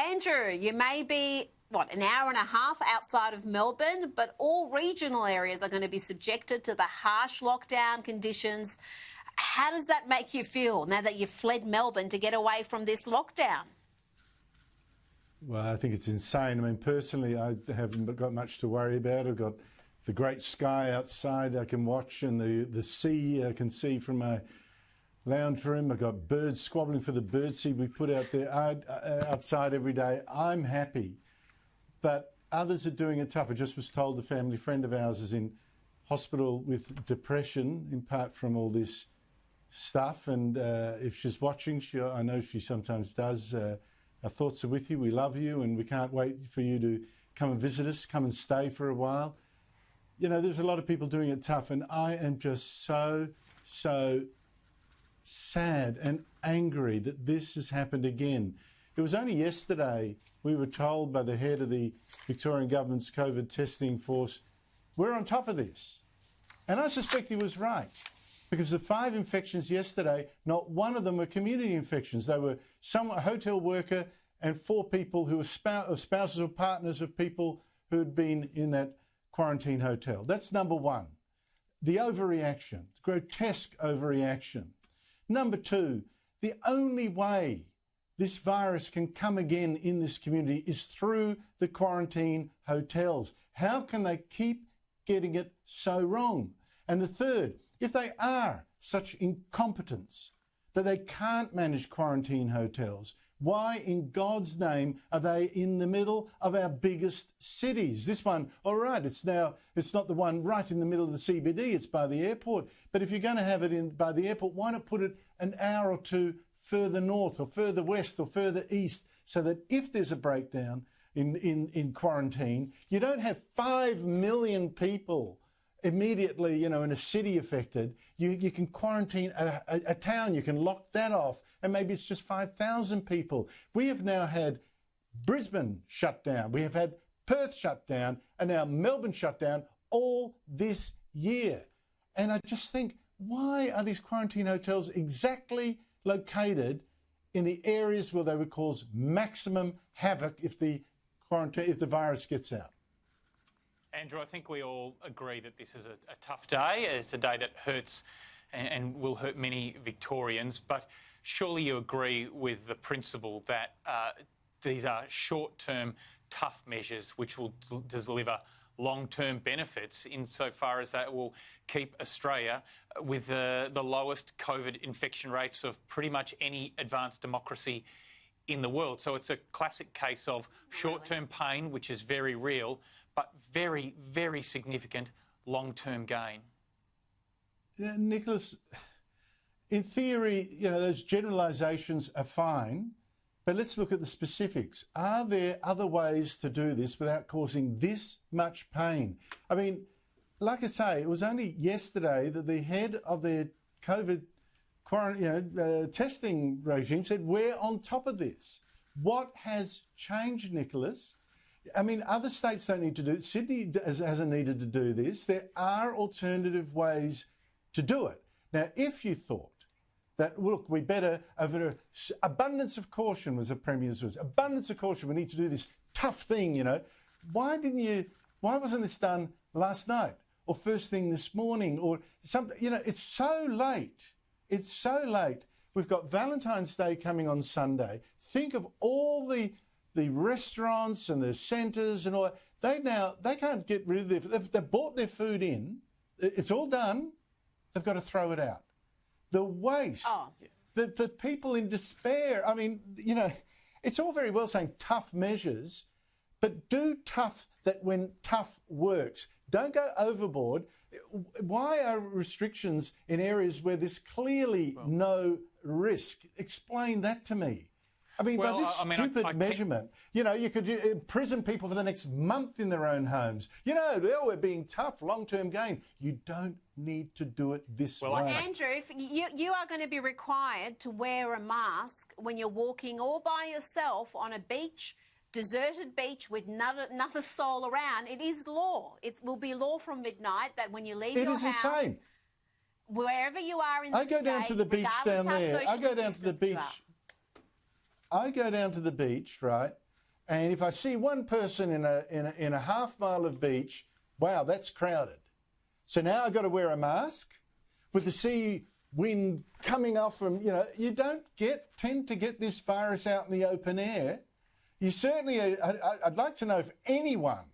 Andrew, you may be, an hour and a half outside of Melbourne, but all regional areas are going to be subjected to the harsh lockdown conditions. How does that make you feel now that you've fled Melbourne to get away from this lockdown? Well, I think it's insane. I mean, personally, I haven't got much to worry about. I've got the great sky outside I can watch, and the sea I can see from my lounge room. I've got birds squabbling for the birdseed we put out there outside every day. I'm happy. But others are doing it tough. I just was told a family friend of ours is in hospital with depression, in part from all this stuff. And if she's watching, I know she sometimes does. Our thoughts are with you. We love you, and we can't wait for you to come and visit us, come and stay for a while. You know, there's a lot of people doing it tough, and I am just so sad and angry that this has happened again. It was only yesterday we were told by the head of the Victorian government's COVID testing force, we're on top of this. And I suspect he was right, because the 5 infections yesterday, not one of them were community infections. They were a hotel worker and 4 people who were spouses or partners of people who had been in that quarantine hotel. That's number one. The overreaction, grotesque overreaction. Number 2, the only way this virus can come again in this community is through the quarantine hotels. How can they keep getting it so wrong? And the third, if they are such incompetence that they can't manage quarantine hotels, why in God's name are they in the middle of our biggest cities? This one, all right, it's not the one right in the middle of the CBD, it's by the airport. But if you're going to have it by the airport, why not put it an hour or two further north or further west or further east, so that if there's a breakdown in quarantine, you don't have 5 million people immediately, in a city affected. You can quarantine a town, you can lock that off, and maybe it's just 5,000 people. We have now had Brisbane shut down, we have had Perth shut down, and now Melbourne shut down all this year. And I just think, why are these quarantine hotels exactly located in the areas where they would cause maximum havoc if the virus gets out? Andrew, I think we all agree that this is a tough day. It's a day that hurts and will hurt many Victorians, but surely you agree with the principle that these are short-term tough measures which will deliver long-term benefits insofar as that will keep Australia with the lowest COVID infection rates of pretty much any advanced democracy in the world. So it's a classic case of short-term pain, which is very real, but very, very significant long-term gain. Yeah, Nicholas, in theory, those generalisations are fine, but let's look at the specifics. Are there other ways to do this without causing this much pain? I mean, like I say, it was only yesterday that the head of their COVID testing regime said, we're on top of this. What has changed, Nicholas? I mean, other states don't need to do it. Sydney hasn't needed to do this. There are alternative ways to do it. Now, if you thought that, look, we better, over abundance of caution was the Premier's words, abundance of caution, we need to do this tough thing, why wasn't this done last night or first thing this morning or something? It's so late. It's so late. We've got Valentine's Day coming on Sunday. Think of all the restaurants and the centres and all that. They can't get rid of they've bought their food in. It's all done. They've got to throw it out. The waste, the people in despair. I mean, it's all very well saying tough measures, but do tough that when tough works. Don't go overboard. Why are restrictions in areas where there's clearly no risk? Explain that to me. I mean, by this stupid measurement, you could imprison people for the next month in their own homes. We're being tough, long-term gain. You don't need to do it this way. Andrew, you are going to be required to wear a mask when you're walking all by yourself on a beach, deserted beach with another soul around. It is law. It will be law from midnight that when you leave your house... It is insane. Wherever you are in the state... I go down to the beach down there. I go down to the beach... I go down to the beach, right, And if I see one person in a half mile of beach, wow, that's crowded. So now I've got to wear a mask with the sea wind coming off from, you don't tend to get this virus out in the open air. You certainly, I'd like to know if anyone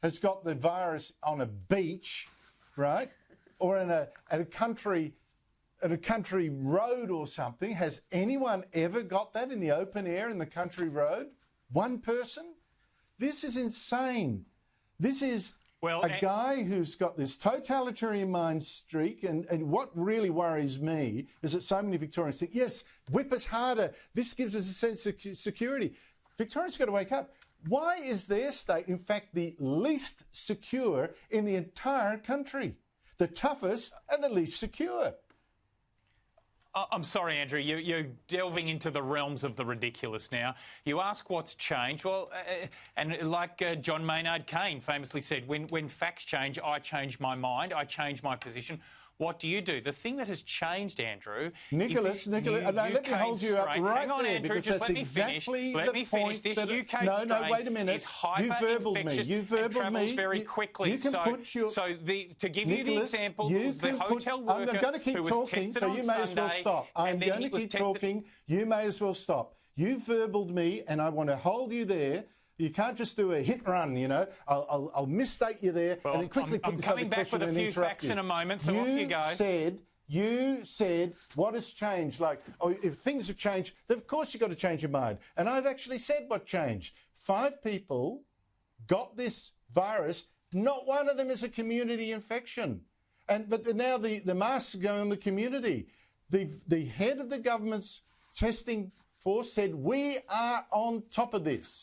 has got the virus on a beach, right? Or at a country road or something. Has anyone ever got that in the open air in the country road? One person? This is insane. This is a guy who's got this totalitarian mind streak, and what really worries me is that so many Victorians think, yes, whip us harder. This gives us a sense of security. Victorians got to wake up. Why is their state, in fact, the least secure in the entire country? The toughest and the least secure. I'm sorry, Andrew, you're delving into the realms of the ridiculous now. You ask what's changed. Well, and like John Maynard Keynes famously said, when facts change, I change my mind, I change my position. What do? The thing that has changed, Andrew... Nicholas, let me hold you up right Hang on, there, Andrew, because just that's let me exactly finish. Let me finish. This UK strain wait a minute. is hyper-infectious and travels very quickly. You can put your... to give Nicholas, you the example, the hotel worker I'm going to keep talking, so you may as well stop. I'm going to keep talking. You may as well stop. You verbaled me, and I want to hold you there. You can't just do a hit run, I'll misstate you there and then quickly put this other question and interrupt you. I'm coming back with a few facts in a moment, so off you go. You said, what has changed? If things have changed, then of course you've got to change your mind. And I've actually said what changed. 5 people got this virus. Not one of them is a community infection. But now the masks go in the community. The head of the government's testing force said, we are on top of this.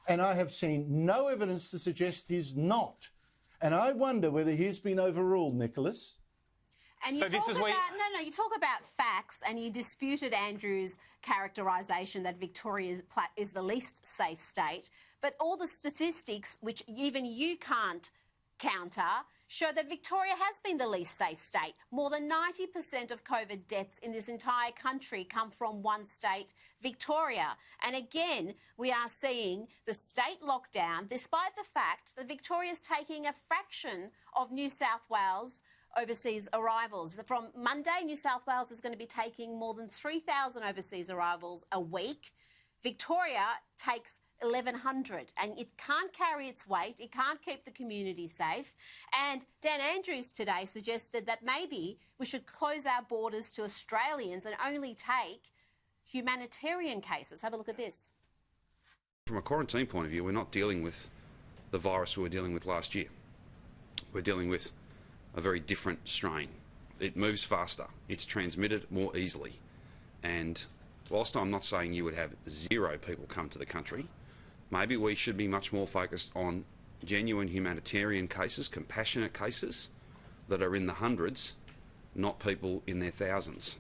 And I have seen no evidence to suggest he's not. And I wonder whether he's been overruled, Nicholas. And you talk about facts, and you disputed Andrew's characterisation that Victoria is the least safe state. But all the statistics, which even you can't counter, show that Victoria has been the least safe state. More than 90% of COVID deaths in this entire country come from one state, Victoria. And again, we are seeing the state lockdown, despite the fact that Victoria is taking a fraction of New South Wales overseas arrivals. From Monday, New South Wales is going to be taking more than 3,000 overseas arrivals a week. Victoria takes 1,100, and it can't carry its weight. It can't keep the community safe. And Dan Andrews today suggested that maybe we should close our borders to Australians and only take humanitarian cases. Have a look at this. From a quarantine point of view, we're not dealing with the virus we were dealing with last year. We're dealing with a very different strain. It moves faster. It's transmitted more easily. And whilst I'm not saying you would have 0 people come to the country, maybe we should be much more focused on genuine humanitarian cases, compassionate cases that are in the hundreds, not people in their thousands.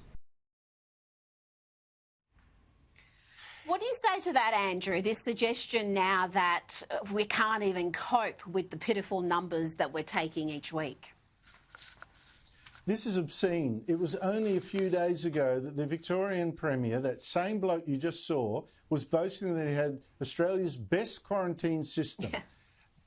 What do you say to that, Andrew, this suggestion now that we can't even cope with the pitiful numbers that we're taking each week? This is obscene. It was only a few days ago that the Victorian Premier, that same bloke you just saw, was boasting that he had Australia's best quarantine system. Yeah.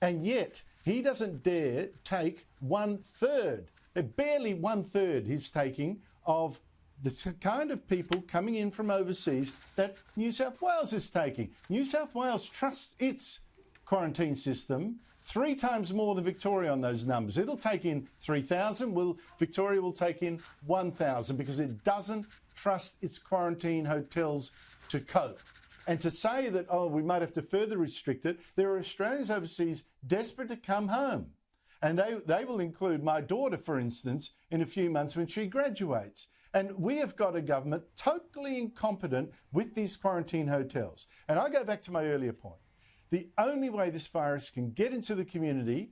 And yet he doesn't dare take 1/3, barely 1/3 he's taking of the kind of people coming in from overseas that New South Wales is taking. New South Wales trusts its quarantine system 3 times more than Victoria on those numbers. It'll take in 3,000. Victoria will take in 1,000 because it doesn't trust its quarantine hotels to cope. And to say that, we might have to further restrict it, there are Australians overseas desperate to come home. And they will include my daughter, for instance, in a few months when she graduates. And we have got a government totally incompetent with these quarantine hotels. And I go back to my earlier point. The only way this virus can get into the community,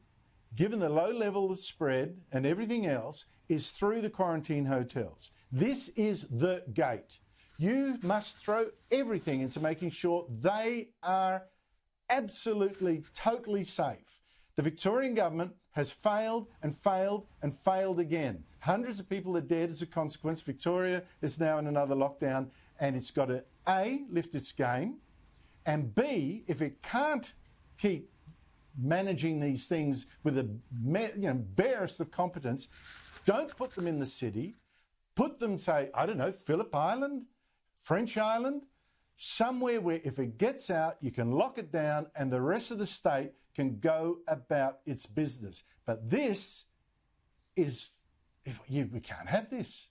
given the low level of spread and everything else, is through the quarantine hotels. This is the gate. You must throw everything into making sure they are absolutely, totally safe. The Victorian government has failed and failed and failed again. Hundreds of people are dead as a consequence. Victoria is now in another lockdown, and it's got to, A, lift its game, And B, if it can't keep managing these things with the barest of competence, don't put them in the city. Put them, say, I don't know, Phillip Island, French Island, somewhere where if it gets out, you can lock it down and the rest of the state can go about its business. But this is, we can't have this.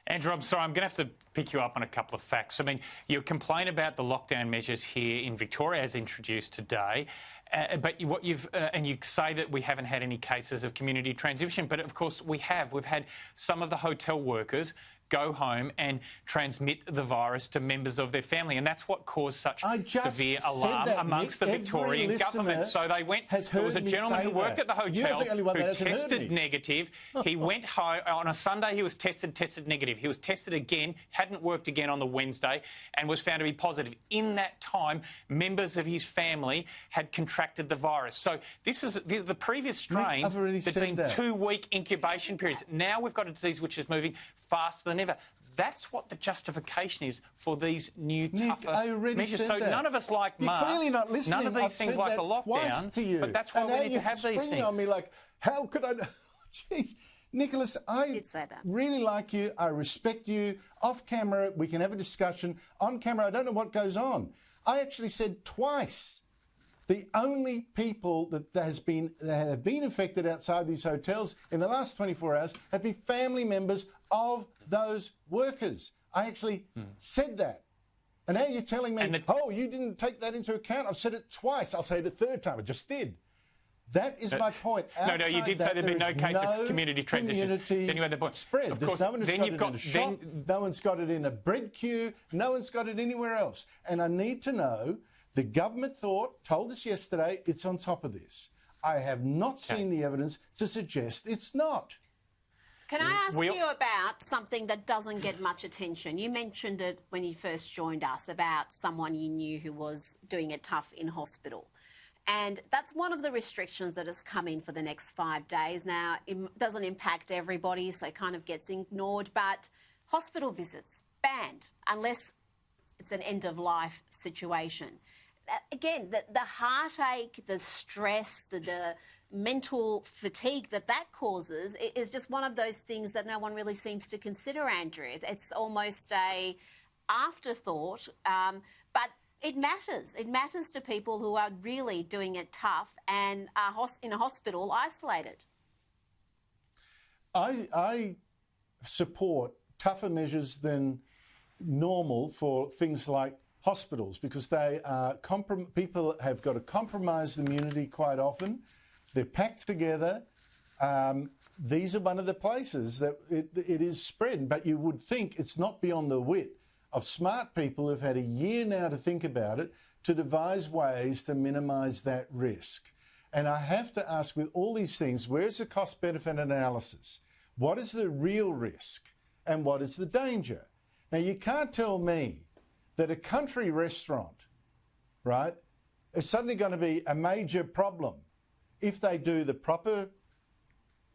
Andrew, I'm sorry, I'm going to have to pick you up on a couple of facts. I mean, you complain about the lockdown measures here in Victoria as introduced today, but and you say that we haven't had any cases of community transmission, but of course we have. We've had some of the hotel workers go home and transmit the virus to members of their family, and that's what caused such severe alarm amongst the Victorian government. So they went. There was a gentleman who worked at the hotel who tested negative. He went home on a Sunday. He was tested negative. He was tested again, hadn't worked again on the Wednesday, and was found to be positive. In that time, members of his family had contracted the virus. So this is the previous strain. There's been 2-week incubation periods. Now we've got a disease which is moving faster than ever. That's what the justification is for these new tougher measures. So none of us like masks. You're clearly not listening. None of these things like a lockdown. To you. But that's why we need to have these things. On me like, how could I? Jeez, Nicholas, I did say that. Really like you. I respect you. Off camera, we can have a discussion. On camera, I don't know what goes on. I actually said twice. The only people that have been infected outside these hotels in the last 24 hours have been family members of those workers. I actually said that. And now you're telling me, you didn't take that into account. I've said it twice. I'll say it a third time. I just did. That is my point. No, you did say there'd been no case of community transmission. Then you had the point. Spread. No one has got it in a shop. No one's got it in a bread queue. No one's got it anywhere else. And I need to know, the government told us yesterday it's on top of this. I have not seen the evidence to suggest it's not. Can I ask you about something that doesn't get much attention? You mentioned it when you first joined us about someone you knew who was doing it tough in hospital. And that's one of the restrictions that has come in for the next 5 days. Now, it doesn't impact everybody, so it kind of gets ignored, but hospital visits banned unless it's an end-of-life situation. Again, the heartache, the stress, the mental fatigue that causes is just one of those things that no one really seems to consider, Andrew. It's almost a afterthought, but it matters. It matters to people who are really doing it tough and are in a hospital isolated. I support tougher measures than normal for things like hospitals, because they are people have got a compromised immunity quite often. They're packed together. These are one of the places that it is spread. But you would think it's not beyond the wit of smart people who've had a year now to think about it, to devise ways to minimise that risk. And I have to ask, with all these things, where's the cost-benefit analysis? What is the real risk and what is the danger? Now, you can't tell me that a country restaurant, right, is suddenly going to be a major problem if they do the proper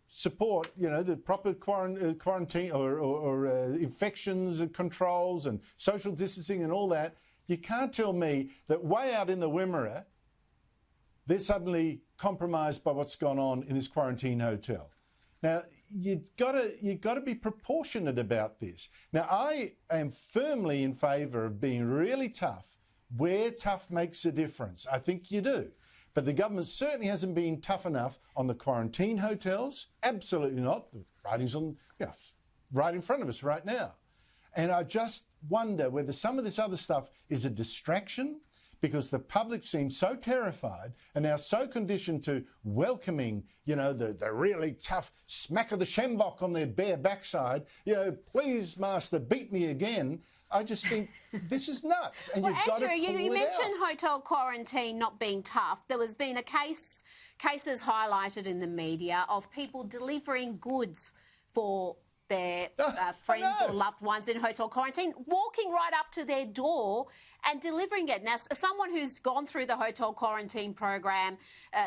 support, the proper quarantine or infections and controls and social distancing and all that. You can't tell me that way out in the Wimmera, they're suddenly compromised by what's gone on in this quarantine hotel. Now, you've got to be proportionate about this. Now, I am firmly in favour of being really tough where tough makes a difference. I think you do. But the government certainly hasn't been tough enough on the quarantine hotels. Absolutely not. The writing's on, right in front of us right now. And I just wonder whether some of this other stuff is a distraction, because the public seems so terrified and now so conditioned to welcoming, the really tough smack of the shambok on their bare backside. Please, master, beat me again. I just think this is nuts, and you've got to pull Andrew, you it mentioned out. hotel quarantine not being tough. There has been cases highlighted in the media of people delivering goods for their friends or loved ones in hotel quarantine, walking right up to their door and delivering it. Now, as someone who's gone through the hotel quarantine program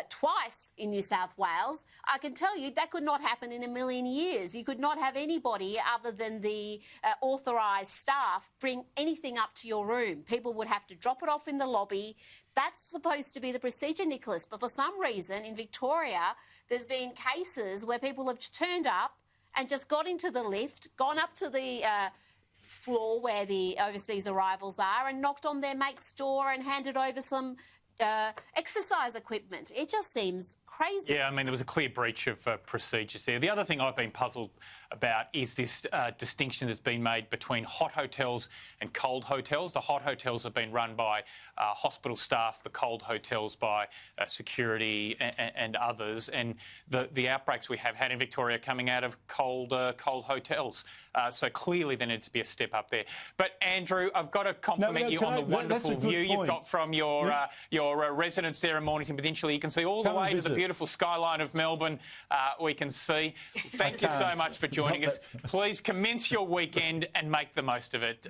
twice in New South Wales, I can tell you that could not happen in a million years. You could not have anybody other than the authorised staff bring anything up to your room. People would have to drop it off in the lobby. That's supposed to be the procedure, Nicholas. But for some reason in Victoria, there's been cases where people have turned up and just got into the lift, gone up to the floor where the overseas arrivals are and knocked on their mate's door and handed over some exercise equipment. It just seems crazy. Yeah, I mean, there was a clear breach of procedures there. The other thing I've been puzzled about is this distinction that's been made between hot hotels and cold hotels. The hot hotels have been run by hospital staff, the cold hotels by security and others. And the outbreaks we have had in Victoria coming out of cold hotels. So clearly there needs to be a step up there. But Andrew, I've got to compliment you on the wonderful view you've got from your residence there in Mornington Peninsula. You can see all the way to the beautiful skyline of Melbourne. We can see. Thank you so much for joining us. Please commence your weekend and make the most of it.